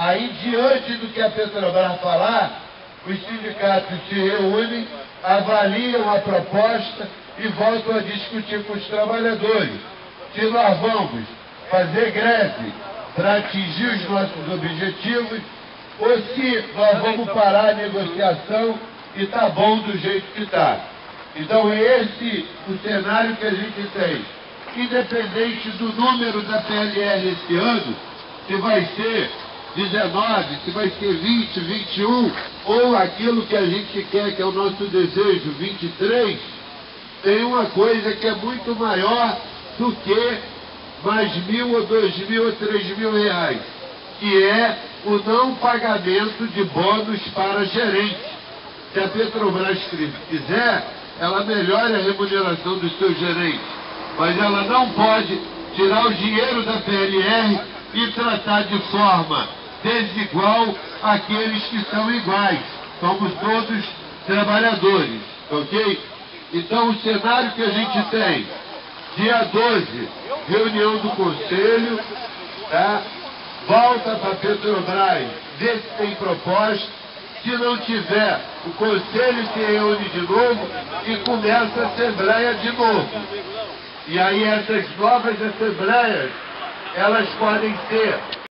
Aí, diante do que a Petrobras falar, os sindicatos se reúnem, avaliam a proposta e voltam a discutir com os trabalhadores. Se nós vamos fazer greve para atingir os nossos objetivos, ou se nós vamos parar a negociação e tá bom do jeito que está. Então é esse o cenário que a gente tem. Independente do número da PLR esse ano, se vai ser 19, se vai ser 20, 21, ou aquilo que a gente quer, que é o nosso desejo, 23, tem uma coisa que é muito maior do que mais 1.000 ou 2.000 ou 3.000 reais, que é o não pagamento de bônus para gerentes. Se a Petrobras quiser, ela melhora a remuneração dos seus gerentes, mas ela não pode tirar o dinheiro da PLR e tratar de forma desigual aqueles que são iguais. Somos todos trabalhadores, ok? Então o cenário que a gente tem, dia 12, reunião do Conselho, tá? Volta para a Petrobras, vê se tem proposta. Se não tiver, o Conselho se reúne de novo e começa a Assembleia de novo. E aí essas novas Assembleias, elas podem ser